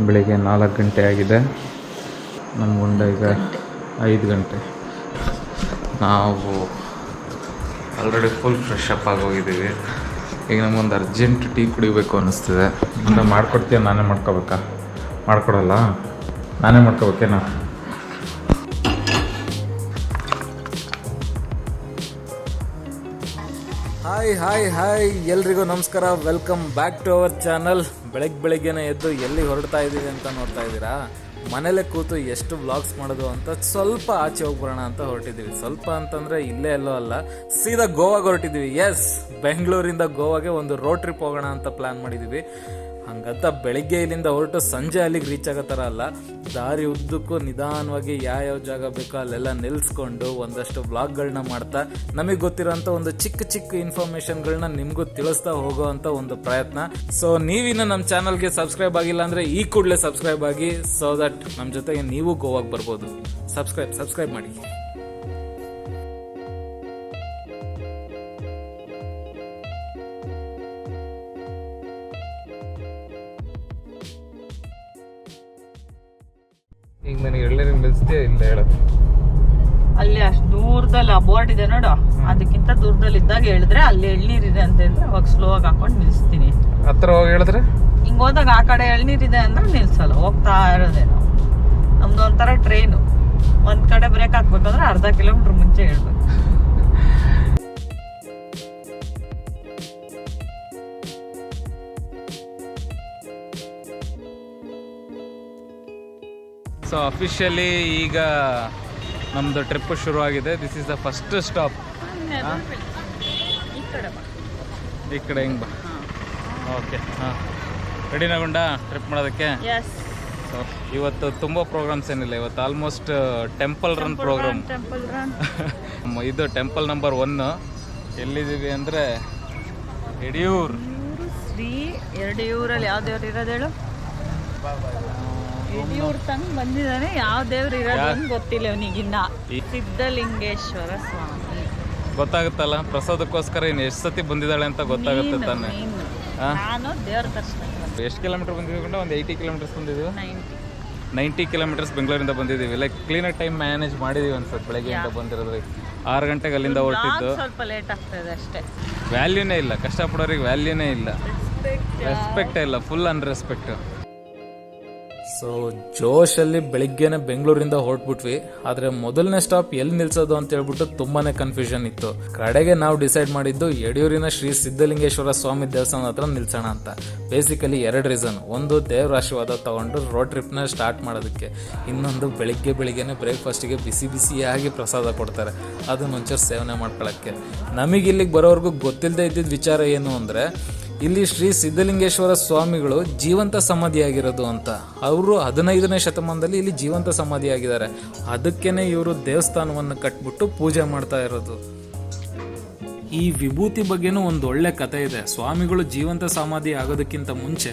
ಬೆಳಿಗ್ಗೆ 4 ಗಂಟೆ ಆಗಿದೆ. ನಮ್ಮ ಗುಂಡ ಈಗ 5 ಗಂಟೆ. ನಾವು ಆಲ್ರೆಡಿ ಫುಲ್ ಫ್ರೆಶ್ ಅಪ್ ಆಗೋಗಿದ್ದೀವಿ. ಈಗ ನಮಗೊಂದು ಅರ್ಜೆಂಟ್ ಟೀ ಕುಡಿಬೇಕು ಅನ್ನಿಸ್ತಿದೆ. ಅಂದರೆ ಮಾಡ್ಕೊಡ್ತೀಯ, ನಾನೇ ಮಾಡ್ಕೋಬೇಕಾ? ಮಾಡ್ಕೊಡಲ್ಲ, ನಾನೇ ಮಾಡ್ಕೋಬೇಕೇನಾ? ಹಾಯ್ ಎಲ್ರಿಗೂ ನಮಸ್ಕಾರ. Welcome back to our channel. ಬೆಳಗ್ಗೆನೇ ಎದ್ದು ಎಲ್ಲಿ ಹೊರಡ್ತಾ ಇದ್ದೀವಿ ಅಂತ ನೋಡ್ತಾ ಇದ್ದೀರಾ? ಮನೇಲೆ ಕೂತು ಎಷ್ಟು ವ್ಲಾಗ್ಸ್ ಮಾಡೋದು ಅಂತ ಸ್ವಲ್ಪ ಆಚೆ ಹೋಗ್ಬರೋಣ ಅಂತ ಹೊರಟಿದ್ದೀವಿ. ಸ್ವಲ್ಪ ಅಂತಂದರೆ ಇಲ್ಲೇ ಎಲ್ಲೋ ಅಲ್ಲ, ಸೀದಾ ಗೋವಾಗೆ ಹೊರಟಿದ್ದೀವಿ. ಎಸ್, ಬೆಂಗಳೂರಿಂದ ಗೋವಾಗೆ ಒಂದು ರೋಡ್ ಟ್ರಿಪ್ ಹೋಗೋಣ ಅಂತ ಪ್ಲ್ಯಾನ್ ಮಾಡಿದ್ದೀವಿ. ಹಂಗಂತ ಬೆಳಿಗ್ಗೆ ಇಲ್ಲಿಂದ ಹೊರಟು ಸಂಜೆ ಅಲ್ಲಿಗೆ ರೀಚ್ ಆಗೋ ಥರ ಅಲ್ಲ. ದಾರಿ ಉದ್ದಕ್ಕೂ ನಿಧಾನವಾಗಿ ಯಾವ ಜಾಗ ಬೇಕೋ ಅಲ್ಲೆಲ್ಲ ನಿಲ್ಲಿಸ್ಕೊಂಡು ಒಂದಷ್ಟು ವ್ಲಾಗ್ಗಳನ್ನ ಮಾಡ್ತಾ ನಮಗೆ ಗೊತ್ತಿರೋಂಥ ಒಂದು ಚಿಕ್ಕ ಇನ್ಫಾರ್ಮೇಷನ್ಗಳನ್ನ ನಿಮಗೂ ತಿಳಿಸ್ತಾ ಹೋಗೋ ಅಂತ ಒಂದು ಪ್ರಯತ್ನ. ಸೊ ನೀವಿನ್ನು ನಮ್ಮ ಚಾನಲ್ಗೆ ಸಬ್ಸ್ಕ್ರೈಬ್ ಆಗಿಲ್ಲ ಅಂದರೆ ಈ ಕೂಡಲೇ ಸಬ್ಸ್ಕ್ರೈಬ್ ಆಗಿ, ಸೊ ದಟ್ ನಮ್ಮ ಜೊತೆಗೆ ನೀವು ಗೋವಾಗೆ ಬರ್ಬೋದು. ಸಬ್ಸ್ಕ್ರೈಬ್ ಮಾಡಿ. ಈಗ ನನಗೆ ಎಳ್ನೀರು ನಿಲ್ಲಿಸ್ತೀಯ ಇಲ್ಲ ಹೇಳೋದು? ಅಲ್ಲಿ ಅಷ್ಟು ದೂರದಲ್ಲಿ ಆ ಬೋರ್ಡ್ ಇದೆ ನೋಡು, ಅದಕ್ಕಿಂತ ದೂರದಲ್ಲಿ ಇದ್ದಾಗ ಹೇಳಿದ್ರೆ ಅಲ್ಲಿ ಎಳ್ನೀರಿದೆ ಅಂತ ಹೇಳಿದ್ರೆ ಅವಾಗ ಸ್ಲೋ ಆಗಿ ಹಾಕೊಂಡು ನಿಲ್ಲಿಸ್ತೀನಿ. ಹತ್ರ ಹೋಗಿ ಹೇಳಿದ್ರೆ ಹಿಂಗೆ ಹೋದಾಗ ಆ ಕಡೆ ಎಳ್ನೀರಿದೆ ಅಂದ್ರೆ ನಿಲ್ಸಲ್ಲ, ಹೋಗ್ತಾ ಇರೋದೇನು. ನಮ್ದು ಒಂಥರ ಟ್ರೈನು, ಒಂದ್ ಕಡೆ ಬ್ರೇಕ್ ಹಾಕ್ಬೇಕಂದ್ರೆ ಅರ್ಧ ಕಿಲೋಮೀಟರ್ ಮುಂಚೆ ಹೇಳ್ಬೇಕು. ಸೊ ಅಫಿಷಿಯಲಿ ಈಗ ನಮ್ಮದು ಟ್ರಿಪ್ ಶುರುವಾಗಿದೆ. This is the first stop. ಈ ಕಡೆ ಹಿಂಗೆ ಬಾ. ಓಕೆ, ಹಾಂ, ರೆಡಿನಾಗೊಂಡ ಟ್ರಿಪ್ ಮಾಡೋದಕ್ಕೆ? ಸೊ ಇವತ್ತು ತುಂಬ ಪ್ರೋಗ್ರಾಮ್ಸ್ ಏನಿಲ್ಲ. ಇವತ್ತು ಆಲ್ಮೋಸ್ಟ್ ಟೆಂಪಲ್ ರನ್ ಪ್ರೋಗ್ರಾಮ್. ಇದು ಟೆಂಪಲ್ ನಂಬರ್ 1. ಎಲ್ಲಿದ್ದೀವಿ ಅಂದರೆ ಯಡಿಯೂರ್. ಶ್ರೀ ಯಡಿಯೂರಲ್ಲಿ ಯಾವ ದೇವ್ರು ಇರೋದು ಹೇಳು? ಯಡಿಯೂರ್ ತಂಗ ಬಂದಿದ್ದಾನೆ. ಯಾವ ದೇವ್ರು ಇರೋದು ಅಂತ ಗೊತ್ತಿಲ್ಲ ಅವನಿಗಿನ್ನ. ಸಿದ್ಧಲಿಂಗೇಶ್ವರ ಸ್ವಾಮಿ ಗೊತ್ತಾಗುತ್ತಲ್ಲ, ಪ್ರಸಾದಕ್ಕೋಸ್ಕರ ಇನ್ನು ಎಷ್ಟು ಸತಿ ಬಂದಿದ್ದಾಳೆ ಅಂತ ಗೊತ್ತಾಗುತ್ತೆ ತಾನೆ. ನಾನು ದೇವ್ರ ದರ್ಶನ. ಎಷ್ಟು ಕಿಲೋಮೀಟರ್ ಬಂದಿದ್ದೀವಿ? ಒಂದು 80 ಕಿಲೋಮೀಟರ್ಸ್ ಬಂದಿದ್ದೀವಿ. 90 ಕಿಲೋಮೀಟರ್ಸ್ ಬೆಂಗಳೂರಿಂದ ಬಂದಿದ್ದೀವಿ. ಲೈಕ್ ಕ್ಲೀನಾಗಿ ಟೈಮ್ ಮ್ಯಾನೇಜ್ ಮಾಡಿದ್ದೀವಿ ಅನ್ಸುತ್ತೆ. ಬೆಳಗ್ಗೆಯಿಂದ ಬಂದಿರೋದ್ರಿ 6 ಗಂಟೆಗೆ ಅಲ್ಲಿಂದ ಹೊರಟಿದ್ದು. ಸ್ವಲ್ಪ ಲೇಟ್ ಆಗ್ತದೆ ಅಷ್ಟೇ. ವ್ಯಾಲ್ಯೂನೇ ಇಲ್ಲ, ಕಷ್ಟಪಡೋರಿಗೆ ವ್ಯಾಲ್ಯೂನೇ ಇಲ್ಲ, ರೆಸ್ಪೆಕ್ಟೇ ಇಲ್ಲ, ಫುಲ್ ಅನ್ರೆಸ್ಪೆಕ್ಟ್. ಸೊ ಜೋಶಲ್ಲಿ ಬೆಳಿಗ್ಗೆನೆ ಬೆಂಗಳೂರಿಂದ ಹೊರಟ್ಬಿಟ್ವಿ. ಆದರೆ ಮೊದಲನೇ ಸ್ಟಾಪ್ ಎಲ್ಲಿ ನಿಲ್ಸೋದು ಅಂತ ಹೇಳ್ಬಿಟ್ಟು ತುಂಬಾನೇ ಕನ್ಫ್ಯೂಷನ್ ಇತ್ತು. ಕಡೆಗೆ ನಾವು ಡಿಸೈಡ್ ಮಾಡಿದ್ದು ಯಡಿಯೂರಿನ ಶ್ರೀ ಸಿದ್ಧಲಿಂಗೇಶ್ವರ ಸ್ವಾಮಿ ದೇವಸ್ಥಾನ ಹತ್ರ ನಿಲ್ಸೋಣ ಅಂತ. Basically 2 reason. ಒಂದು, ದೇವ್ರ ಆಶೀರ್ವಾದ ತಗೊಂಡು ರೋಡ್ ಟ್ರಿಪ್ನ ಸ್ಟಾರ್ಟ್ ಮಾಡೋದಕ್ಕೆ. ಇನ್ನೊಂದು, ಬೆಳಿಗ್ಗೆನೆ ಬ್ರೇಕ್ಫಾಸ್ಟಿಗೆ ಬಿಸಿಯಾಗಿ ಪ್ರಸಾದ ಕೊಡ್ತಾರೆ, ಅದನ್ನ ಒಂಚೂರು ಸೇವನೆ ಮಾಡ್ಕೊಳ್ಳೋಕ್ಕೆ. ನಮಗೆ ಇಲ್ಲಿಗೆ ಬರೋವರೆಗೂ ಗೊತ್ತಿಲ್ಲದೆ ಇದ್ದಿದ್ದ ವಿಚಾರ ಏನು ಅಂದರೆ, ಇಲ್ಲಿ ಶ್ರೀ ಸಿದ್ಧಲಿಂಗೇಶ್ವರ ಸ್ವಾಮಿಗಳು ಜೀವಂತ ಸಮಾಧಿಯಾಗಿರೋದು ಅಂತ. ಅವರು 15ನೇ ಶತಮಾನದಲ್ಲಿ ಇಲ್ಲಿ ಜೀವಂತ ಸಮಾಧಿಯಾಗಿದ್ದಾರೆ. ಅದಕ್ಕೇನೆ ಇವರು ದೇವಸ್ಥಾನವನ್ನು ಕಟ್ಬಿಟ್ಟು ಪೂಜೆ ಮಾಡ್ತಾ ಇರೋದು. ಈ ವಿಭೂತಿ ಬಗ್ಗೆನೂ ಒಂದು ಒಳ್ಳೆ ಕಥೆ ಇದೆ. ಸ್ವಾಮಿಗಳು ಜೀವಂತ ಸಮಾಧಿ ಆಗೋದಕ್ಕಿಂತ ಮುಂಚೆ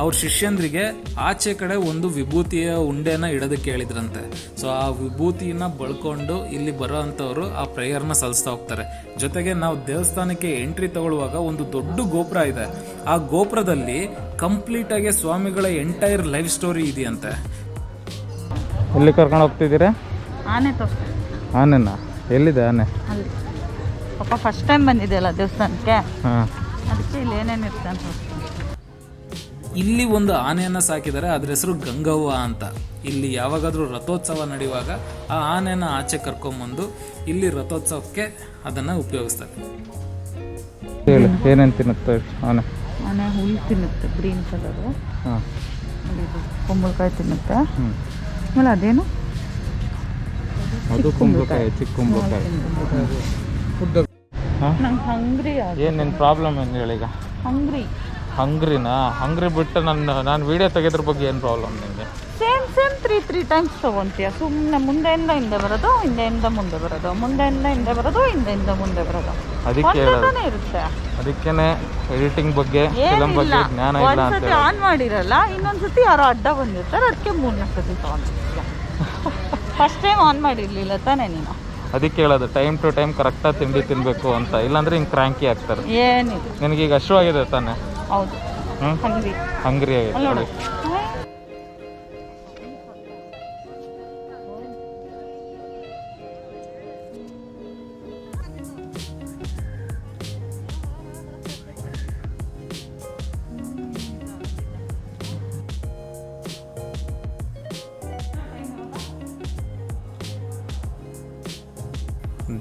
ಅವ್ರ ಶಿಷ್ಯಂದ್ರಿಗೆ ಆಚೆ ಕಡೆ ಒಂದು ವಿಭೂತಿಯ ಉಂಡೆನ ಇಡೋದಕ್ಕೆ ಹೇಳಿದ್ರಂತೆ. ಸೊ ಆ ವಿಭೂತಿನ ಬಳ್ಕೊಂಡು ಇಲ್ಲಿ ಬರೋ ಅಂಥವ್ರು ಆ ಪ್ರೇಯರ್ನ ಸಲ್ಲಿಸ್ತಾ ಹೋಗ್ತಾರೆ. ಜೊತೆಗೆ ನಾವು ದೇವಸ್ಥಾನಕ್ಕೆ ಎಂಟ್ರಿ ತಗೊಳ್ಳುವಾಗ ಒಂದು ದೊಡ್ಡ ಗೋಪುರ ಇದೆ. ಆ ಗೋಪುರದಲ್ಲಿ ಕಂಪ್ಲೀಟ್ ಆಗಿ ಸ್ವಾಮಿಗಳ ಎಂಟೈರ್ ಲೈಫ್ ಸ್ಟೋರಿ ಇದೆಯಂತೆ. ಎಲ್ಲಿ ಕರ್ಕೊಂಡು ಹೋಗ್ತಿದ್ದೀರಾ? ಆನೆ ತೋರಿಸ್ತೀನಿ. ಆನೆನಾ? ಎಲ್ಲಿದೆ ಆನೆ? ಅಲ್ಲಿ ಪಾಪ ಫಸ್ಟ್ ಟೈಮ್ ಬಂದಿದೆಯಲ್ಲ ದೇವಸ್ಥಾನಕ್ಕೆ, ಅದಕ್ಕೆ ಇಲ್ಲಿ ಏನೇನು ಇರುತ್ತೆ ಅಂತ. ಇಲ್ಲಿ ಒಂದು ಆನೆಯನ್ನು ಸಾಕಿದ್ದಾರೆ, ಅದ್ರ ಹೆಸರು ಗಂಗವ್ವ ಅಂತ. ಇಲ್ಲಿ ಯಾವಾಗಾದ್ರೂ ರಥೋತ್ಸವ ನಡೆಯುವಾಗ ಆ ಆನೆನ ಆಚೆ ಕರ್ಕೊಂಬಂದು ಇಲ್ಲಿ ರಥೋತ್ಸವಕ್ಕೆ ಅದನ್ನು ಉಪಯೋಗಿಸ್ತಾರೆ. ಏನೇನು ತಿನ್ನುತ್ತೆ ಆನೆ? ಆನೆ ಹುಲ್ಲು ತಿನ್ನುತ್ತೆ, ಗ್ರೀನ್ ಕಲರು. ಕುಂಬಳಕಾಯಿ ತಿನ್ನುತ್ತೆ. ಆಮೇಲೆ ಅದೇನು ಅದು ಕುಂಬಳಕಾಯಿ, ಚಿಕ್ಕ ಕುಂಬಳಕಾಯಿ. ನಂಗೆ ಹಂಗ್ರಿ. ಏನೇನು ಪ್ರಾಬ್ಲಮ್ ಏನು ಹೇಳೀಗ? ಹಂಗ್ರಿನಾ? ಹಂಗ್ರಿ ಬಿಟ್ಟು ನಾನು ವಿಡಿಯೋ ತೆಗೆದ್ರ ಬಗ್ಗೆ ಏನು ಪ್ರಾಬ್ಲಮ್ ನಿಮಗೆ? ಸೇಮ್ 3 ಟೈಮ್ಸ್ ತೊಗೊತೀಯ. ಸುಮ್ಮನೆ ಮುಂದೆಯಿಂದ ಹಿಂದೆ ಬರೋದು, ಹಿಂದೆಯಿಂದ ಮುಂದೆ ಬರೋದು, ಮುಂದೆಯಿಂದ ಹಿಂದೆ ಬರೋದು, ಹಿಂದೆಯಿಂದ ಮುಂದೆ ಬರೋದು. ಅದಕ್ಕೆ ಇರುತ್ತೆ. ಅದಕ್ಕೇನೆ ಎಡಿಟಿಂಗ್ ಬಗ್ಗೆ, ಫಿಲಮ್ ಬಗ್ಗೆ ಜ್ಞಾನ ಇಲ್ಲ ಅಂತ. ಒಂದ್ಸತಿ ಆನ್ ಮಾಡಿರಲ್ಲ, ಇನ್ನೊಂದ್ಸತಿ ಯಾರೋ ಅಡ್ಡ ಬಂದಿರ್ತಾರೆ, ಅದಕ್ಕೆ 3 ಸತಿ ತೊಗೊಂಡಿರ್ತೀಯ. ಫಸ್ಟ್ ಟೈಮ್ ಆನ್ ಮಾಡಿರ್ಲಿಲ್ಲ ತಾನೇ ನೀನು? ಅದಕ್ಕೆ ಹೇಳೋದು ಟೈಮ್ ಟು ಟೈಮ್ ಕರೆಕ್ಟಾಗಿ ತಿಂಡಿ ತಿನ್ನಬೇಕು ಅಂತ, ಇಲ್ಲಾಂದ್ರೆ ಹಿಂಗೆ ಕ್ರಾಂಕಿ ಆಗ್ತಾರೆ. ಏನಿದೆ, ನಿನಗೀಗ ಅಶ್ವಾಗಿದೆ ತಾನೆ? ಹೌದು, ಹಂಗ್ರಿ ಆಗಿದೆ.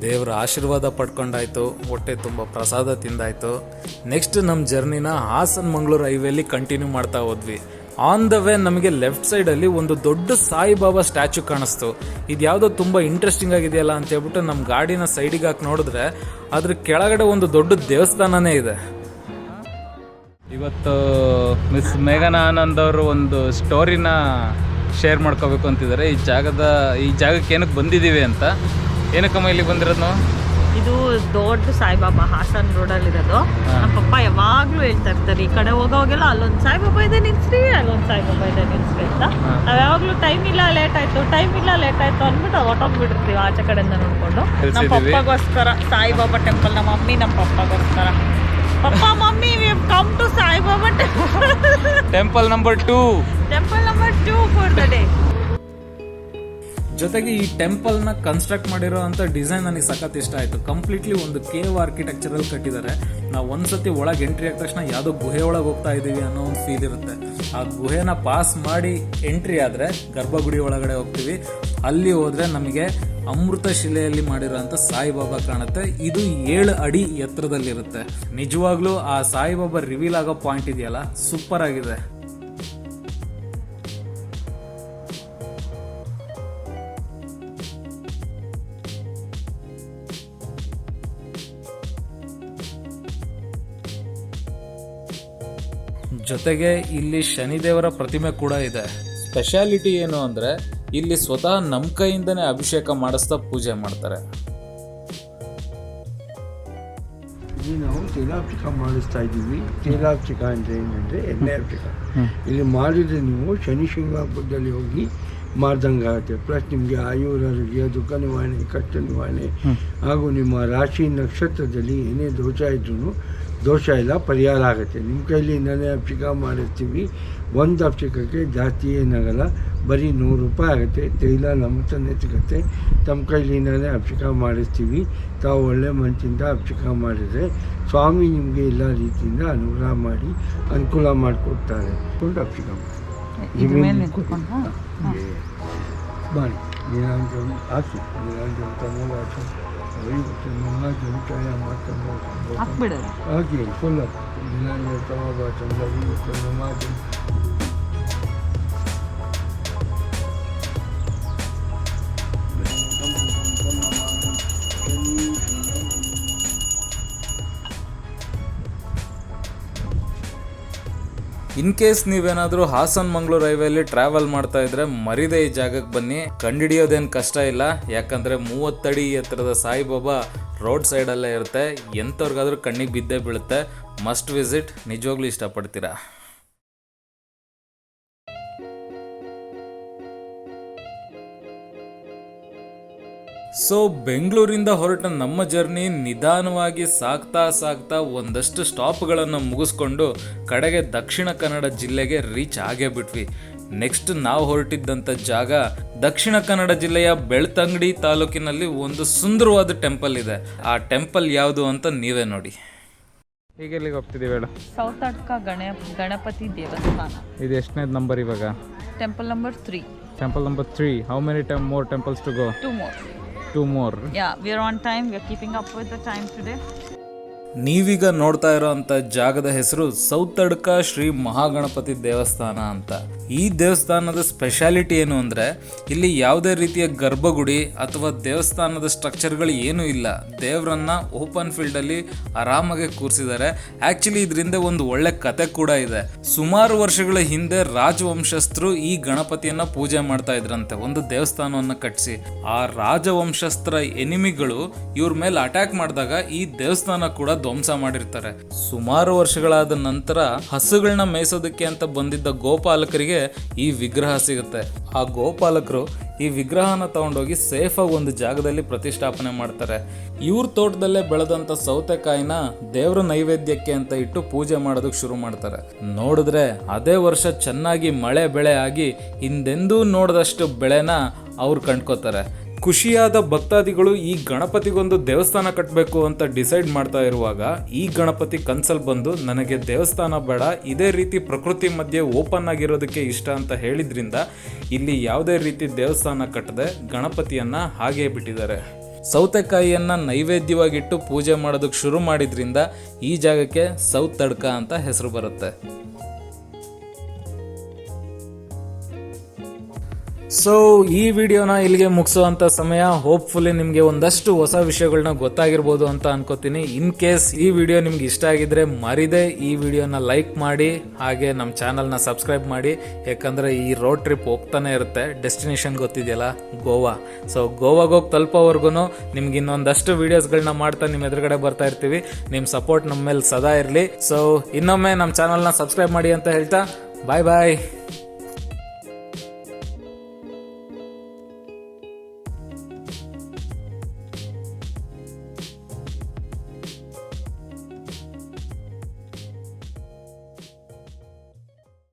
ದೇವರ ಆಶೀರ್ವಾದ ಪಡ್ಕೊಂಡಾಯ್ತು, ಹೊಟ್ಟೆ ತುಂಬ ಪ್ರಸಾದ ತಿಂದಾಯ್ತು. ನೆಕ್ಸ್ಟ್ ನಮ್ಮ ಜರ್ನಿನ ಹಾಸನ್ ಮಂಗಳೂರು ಹೈವೇಲಿ ಕಂಟಿನ್ಯೂ ಮಾಡ್ತಾ ಹೋದ್ವಿ. ಆನ್ ದ ವೇ ನಮಗೆ ಲೆಫ್ಟ್ ಸೈಡಲ್ಲಿ ಒಂದು ದೊಡ್ಡ ಸಾಯಿಬಾಬಾ ಸ್ಟ್ಯಾಚು ಕಾಣಿಸ್ತು. ಇದು ಯಾವುದೋ ತುಂಬ ಇಂಟ್ರೆಸ್ಟಿಂಗ್ ಆಗಿದೆಯಲ್ಲ ಅಂತ ಹೇಳ್ಬಿಟ್ಟು ನಮ್ಮ ಗಾಡಿನ ಸೈಡಿಗೆ ಹಾಕಿ ನೋಡಿದ್ರೆ ಅದ್ರ ಕೆಳಗಡೆ ಒಂದು ದೊಡ್ಡ ದೇವಸ್ಥಾನನೇ ಇದೆ. ಇವತ್ತು ಮಿಸ್ ಮೇಘನಾ ಆನಂದ್ ಅವರು ಒಂದು ಸ್ಟೋರಿನ ಶೇರ್ ಮಾಡ್ಕೋಬೇಕು ಅಂತಿದ್ದಾರೆ. ಈ ಜಾಗಕ್ಕೆ ಏನಕ್ಕೆ ಬಂದಿದ್ದೀವಿ ಅಂತ. ಏನಕ್ಕಮ್ಮ ಇಲ್ಲಿ ಬಂದಿರೋದು ನಾವು? ಇದು ದೊಡ್ಡ ಸಾಯಿಬಾಬಾ ಹಾಸನ್ ರೋಡಲ್ಲಿ ಇರೋದು. ನಮ್ಮ ಪಪ್ಪ ಯಾವಾಗ್ಲೂ ಹೇಳ್ತಾ ಇರ್ತಾರೆ, ಈ ಕಡೆ ಹೋಗೋವಾಗೆಲ್ಲ ಅಲ್ಲೊಂದು ಸಾಯಿಬಾಬಾ ಇದೆ ನಿಲ್ಸ್ರಿ, ಅಲ್ಲೊಂದು ಸಾಯಿಬಾಬಾ ಇದೆ ನಿಲ್ಸ್ರಿ ಅಂತ. ನಾವ್ ಯಾವಾಗ್ಲೂ ಟೈಮ್ ಇಲ್ಲ ಲೇಟ್ ಆಯ್ತು ಅಂದ್ಬಿಟ್ಟು ಹೊಟ್ಟೋಗ್ಬಿಟ್ಟಿರ್ತೀವಿ ಆಚೆ ಕಡೆಯಿಂದ ನೋಡ್ಕೊಂಡು. ನಮ್ಮ ಪಪ್ಪಗೋಸ್ಕರ ಸಾಯಿಬಾಬಾ ಟೆಂಪಲ್, ನಮ್ಮ ಮಮ್ಮಿ ನಮ್ಮ ಪಪ್ಪಗೋಸ್ಕರ. Papa mummy we have come to Saibaba temple number 2 for the day. ಜೊತೆಗೆ ಈ ಟೆಂಪಲ್ನ ಕನ್ಸ್ಟ್ರಕ್ಟ್ ಮಾಡಿರೋ ಅಂತ ಡಿಸೈನ್ ನನಗೆ ಸಖತ್ ಇಷ್ಟ ಆಯಿತು. ಕಂಪ್ಲೀಟ್ಲಿ ಒಂದು ಕೇವ್ ಆರ್ಕಿಟೆಕ್ಚರಲ್ಲಿ ಕಟ್ಟಿದ್ದಾರೆ. ನಾವು ಒಂದ್ಸತಿ ಒಳಗೆ ಎಂಟ್ರಿ ಆದ ತಕ್ಷಣ ಯಾವುದೋ ಗುಹೆ ಒಳಗೆ ಹೋಗ್ತಾ ಇದ್ದೀವಿ ಅನ್ನೋ ಒಂದು ಫೀಲ್ ಇರುತ್ತೆ. ಆ ಗುಹೆನ ಪಾಸ್ ಮಾಡಿ ಎಂಟ್ರಿ ಆದರೆ ಗರ್ಭಗುಡಿ ಒಳಗಡೆ ಹೋಗ್ತೀವಿ. ಅಲ್ಲಿ ಹೋದರೆ ನಮಗೆ ಅಮೃತ ಶಿಲೆಯಲ್ಲಿ ಮಾಡಿರೋಂಥ ಸಾಯಿಬಾಬಾ ಕಾಣುತ್ತೆ. ಇದು 7 ಅಡಿ ಎತ್ತರದಲ್ಲಿರುತ್ತೆ. ನಿಜವಾಗ್ಲೂ ಆ ಸಾಯಿಬಾಬಾ ರಿವೀಲ್ ಆಗೋ ಪಾಯಿಂಟ್ ಇದೆಯಲ್ಲ, ಸೂಪರ್ ಆಗಿದೆ. ಜೊತೆಗೆ ಇಲ್ಲಿ ಶನಿದೇವರ ಪ್ರತಿಮೆ ಕೂಡ ಇದೆ. ಸ್ಪೆಷಾಲಿಟಿ ಏನು ಅಂದರೆ ಇಲ್ಲಿ ಸ್ವತಃ ನಮ್ಮ ಕೈಯಿಂದನೇ ಅಭಿಷೇಕ ಮಾಡಿಸ್ತಾ ಪೂಜೆ ಮಾಡ್ತಾರೆ. ಇಲ್ಲಿ ನಾವು ತೈಲಾಭಿಷೇಕ ಮಾಡಿಸ್ತಾ ಇದ್ದೀವಿ. ತೈಲಾಭಿಷೇಕ ಅಂದರೆ ಏನಂದರೆ ಎಣ್ಣೆ ಅಭಿಷೇಕ. ಇಲ್ಲಿ ಮಾಡಿದರೆ ನೀವು ಶನಿ ಶಿಂಗರಾಪುರದಲ್ಲಿ ಹೋಗಿ ಮಾಡ್ದಂಗೆ ಆಗುತ್ತೆ. ಪ್ಲಸ್ ನಿಮಗೆ ಆಯುರಾರೋಗ್ಯ, ದುಃಖ ನಿವಾರಣೆ, ಕಷ್ಟ ನಿವಾರಣೆ ಹಾಗೂ ನಿಮ್ಮ ರಾಶಿ ನಕ್ಷತ್ರದಲ್ಲಿ ಏನೇ ದೋಷ ಇದ್ರೂ ದೋಷ ಎಲ್ಲ ಪರಿಹಾರ ಆಗುತ್ತೆ. ನಿಮ್ಮ ಕೈಲಿ ನಾನೇ ಅಭಿಷೇಕ ಮಾಡಿಸ್ತೀವಿ. ಒಂದು ಅಭಿಷೇಕಕ್ಕೆ ಜಾಸ್ತಿ ಏನಾಗಲ್ಲ, ಬರೀ 100 ರೂಪಾಯಿ ಆಗುತ್ತೆ. ತೈಲ ನಮ್ಮ ತಂದೆ ಸಿಗುತ್ತೆ. ತಮ್ಮ ಕೈಲಿ ನಾನೇ ಅಭಿಷೇಕ ಮಾಡಿಸ್ತೀವಿ. ತಾವು ಒಳ್ಳೆ ಮನಸ್ಸಿಂದ ಅಭಿಷೇಕ ಮಾಡಿದರೆ ಸ್ವಾಮಿ ನಿಮಗೆ ಎಲ್ಲ ರೀತಿಯಿಂದ ಅನುಗ್ರಹ ಮಾಡಿ ಅನುಕೂಲ ಮಾಡಿಕೊಡ್ತಾರೆ. ಕೊಂಡು ಅಭಿಷೇಕ ಮಾಡಿ ನೀರಾಂಜನ ಆಸು ನೀರಾಂಜನ ತಮೋವಾಚ ಹಾಕಿ ಫುಲ್ ನೀರಾಂಜನ ತಮೋವಾಚ ನಮಾಜ. ಇನ್ ಕೇಸ್ ನೀವೇನಾದರೂ ಹಾಸನ್ ಮಂಗಳೂರು ಹೈವೇಲಿ ಟ್ರಾವೆಲ್ ಮಾಡ್ತಾ ಇದ್ರೆ ಮರಿದೆ ಈ ಜಾಗಕ್ಕೆ ಬನ್ನಿ. ಕಂಡುಹಿಡಿಯೋದೇನು ಕಷ್ಟ ಇಲ್ಲ, ಯಾಕಂದರೆ 30 ಅಡಿ ಎತ್ತರದ ಸಾಯಿಬಾಬಾ ರೋಡ್ ಸೈಡಲ್ಲೇ ಇರುತ್ತೆ. ಎಂಥವ್ರಿಗಾದ್ರೂ ಕಣ್ಣಿಗೆ ಬಿದ್ದೇ ಬೀಳುತ್ತೆ. ಮಸ್ಟ್ ವಿಸಿಟ್, ನಿಜವಾಗ್ಲೂ ಇಷ್ಟಪಡ್ತೀರಾ. ಸೊ ಬೆಂಗಳೂರಿಂದ ಹೊರಟ ನಮ್ಮ ಜರ್ನಿ ನಿಧಾನವಾಗಿ ಸಾಗ್ತಾ ಒಂದಷ್ಟು ಸ್ಟಾಪ್ಗಳನ್ನು ಮುಗಿಸ್ಕೊಂಡು ಕಡೆಗೆ ದಕ್ಷಿಣ ಕನ್ನಡ ಜಿಲ್ಲೆಗೆ ರೀಚ್ ಆಗೇ ಬಿಟ್ವಿ. ನೆಕ್ಸ್ಟ್ ನಾವು ಹೊರಟಿದ್ದಂಥ ಜಾಗ ದಕ್ಷಿಣ ಕನ್ನಡ ಜಿಲ್ಲೆಯ ಬೆಳ್ತಂಗಡಿ ತಾಲೂಕಿನಲ್ಲಿ ಒಂದು ಸುಂದರವಾದ ಟೆಂಪಲ್ ಇದೆ. ಆ ಟೆಂಪಲ್ ಯಾವುದು ಅಂತ ನೀವೇ ನೋಡಿ. ಈಗ ಎಲ್ಲಿಗೆ ಹೋಗ್ತಿದ್ದೀವಿ ಹೇಳು? ಸೌತಾಡ್ಕ ಗಣಪತಿ ದೇವಸ್ಥಾನ. ಇದು ಎಷ್ಟನೇ ನಂಬರ್ ಇವಾಗ? Temple number 3. Temple number 3. How many more temples to go? 2 more. Yeah, we are on time. We are keeping up with the time today. ನೀವೀಗ ನೋಡ್ತಾ ಇರೋಂಥ ಜಾಗದ ಹೆಸರು ಸೌತಡ್ಕ ಶ್ರೀ ಮಹಾಗಣಪತಿ ದೇವಸ್ಥಾನ ಅಂತ. ಈ ದೇವಸ್ಥಾನದ ಸ್ಪೆಷಾಲಿಟಿ ಏನು ಅಂದರೆ ಇಲ್ಲಿ ಯಾವುದೇ ರೀತಿಯ ಗರ್ಭಗುಡಿ ಅಥವಾ ದೇವಸ್ಥಾನದ ಸ್ಟ್ರಕ್ಚರ್ಗಳು ಏನೂ ಇಲ್ಲ. ದೇವರನ್ನ ಓಪನ್ ಫೀಲ್ಡಲ್ಲಿ ಆರಾಮಾಗಿ ಕೂರಿಸಿದ್ದಾರೆ. ಆ್ಯಕ್ಚುಲಿ ಇದರಿಂದ ಒಂದು ಒಳ್ಳೆ ಕತೆ ಕೂಡ ಇದೆ. ಸುಮಾರು ವರ್ಷಗಳ ಹಿಂದೆ ರಾಜವಂಶಸ್ಥರು ಈ ಗಣಪತಿಯನ್ನ ಪೂಜೆ ಮಾಡ್ತಾ ಇದ್ರಂತೆ, ಒಂದು ದೇವಸ್ಥಾನವನ್ನು ಕಟ್ಟಿಸಿ. ಆ ರಾಜವಂಶಸ್ಥರ ಎನಿಮಿಗಳು ಇವ್ರ ಮೇಲೆ ಅಟ್ಯಾಕ್ ಮಾಡಿದಾಗ ಈ ದೇವಸ್ಥಾನ ಕೂಡ ಧ್ವಂಸ ಮಾಡಿರ್ತಾರೆ. ಸುಮಾರು ವರ್ಷಗಳಾದ ನಂತರ ಹಸುಗಳನ್ನ ಮೇಯಿಸೋದಕ್ಕೆ ಅಂತ ಬಂದಿದ್ದ ಗೋಪಾಲಕರಿಗೆ ಈ ವಿಗ್ರಹ ಸಿಗುತ್ತೆ. ಆ ಗೋಪಾಲಕರು ಈ ವಿಗ್ರಹನ ತಗೊಂಡೋಗಿ ಸೇಫ್ ಆಗಿ ಒಂದು ಜಾಗದಲ್ಲಿ ಪ್ರತಿಷ್ಠಾಪನೆ ಮಾಡ್ತಾರೆ. ಇವ್ರ ತೋಟದಲ್ಲೇ ಬೆಳೆದಂತ ಸೌತೆಕಾಯಿನ ದೇವರ ನೈವೇದ್ಯಕ್ಕೆ ಅಂತ ಇಟ್ಟು ಪೂಜೆ ಮಾಡೋದಕ್ಕೆ ಶುರು ಮಾಡ್ತಾರೆ. ನೋಡಿದ್ರೆ ಅದೇ ವರ್ಷ ಚೆನ್ನಾಗಿ ಮಳೆ ಬೆಳೆ ಆಗಿ ಹಿಂದೆಂದೂ ನೋಡದಷ್ಟು ಬೆಳೆನ ಅವ್ರು ಕಂಡ್ಕೋತಾರೆ. ಖುಷಿಯಾದ ಭಕ್ತಾದಿಗಳು ಈ ಗಣಪತಿಗೊಂದು ದೇವಸ್ಥಾನ ಕಟ್ಟಬೇಕು ಅಂತ ಡಿಸೈಡ್ ಮಾಡ್ತಾ ಇರುವಾಗ ಈ ಗಣಪತಿ ಕನ್ಸಲ್ಲಿ ಬಂದು ನನಗೆ ದೇವಸ್ಥಾನ ಬೇಡ, ಇದೇ ರೀತಿ ಪ್ರಕೃತಿ ಮಧ್ಯೆ ಓಪನ್ ಆಗಿರೋದಕ್ಕೆ ಇಷ್ಟ ಅಂತ ಹೇಳಿದ್ರಿಂದ ಇಲ್ಲಿ ಯಾವುದೇ ರೀತಿ ದೇವಸ್ಥಾನ ಕಟ್ಟದೆ ಗಣಪತಿಯನ್ನ ಹಾಗೇ ಬಿಟ್ಟಿದ್ದಾರೆ. ಸೌತೆಕಾಯಿಯನ್ನು ನೈವೇದ್ಯವಾಗಿಟ್ಟು ಪೂಜೆ ಮಾಡೋದಕ್ಕೆ ಶುರು ಮಾಡಿದ್ರಿಂದ ಈ ಜಾಗಕ್ಕೆ ಸೌತಡ್ಕ ಅಂತ ಹೆಸರು ಬರುತ್ತೆ. ಸೊ ಈ ವಿಡಿಯೋನ ಇಲ್ಲಿಗೆ ಮುಗಿಸುವಂತ ಸಮಯ. ಹೋಪ್ಫುಲಿ ನಿಮಗೆ ಒಂದಷ್ಟು ಹೊಸ ವಿಷಯಗಳನ್ನ ಗೊತ್ತಾಗಿರ್ಬೋದು ಅಂತ ಅನ್ಕೋತೀನಿ. ಇನ್ ಕೇಸ್ ಈ ವಿಡಿಯೋ ನಿಮ್ಗೆ ಇಷ್ಟ ಆಗಿದ್ರೆ ಮರಿದೆ ಈ ವಿಡಿಯೋನ ಲೈಕ್ ಮಾಡಿ, ಹಾಗೆ ನಮ್ಮ ಚಾನಲ್ನ ಸಬ್ಸ್ಕ್ರೈಬ್ ಮಾಡಿ. ಯಾಕಂದ್ರೆ ಈ ರೋಡ್ ಟ್ರಿಪ್ ಹೋಗ್ತಾನೆ ಇರುತ್ತೆ. ಡೆಸ್ಟಿನೇಷನ್ ಗೊತ್ತಿದೆಯಲ್ಲ, ಗೋವಾ. ಸೊ ಗೋವಾಗೆ ಹೋಗಿ ತಲುಪೋವರೆಗೂ ನಿಮ್ಗೆ ಇನ್ನೊಂದಷ್ಟು ವಿಡಿಯೋಸ್ಗಳನ್ನ ಮಾಡ್ತಾ ನಿಮ್ಮ ಎದುರುಗಡೆ ಬರ್ತಾ ಇರ್ತೀವಿ. ನಿಮ್ಮ ಸಪೋರ್ಟ್ ನಮ್ಮ ಮೇಲೆ ಸದಾ ಇರಲಿ. ಸೊ ಇನ್ನೊಮ್ಮೆ ನಮ್ಮ ಚಾನಲ್ನ ಸಬ್ಸ್ಕ್ರೈಬ್ ಮಾಡಿ ಅಂತ ಹೇಳ್ತಾ ಬಾಯ್ ಬಾಯ್.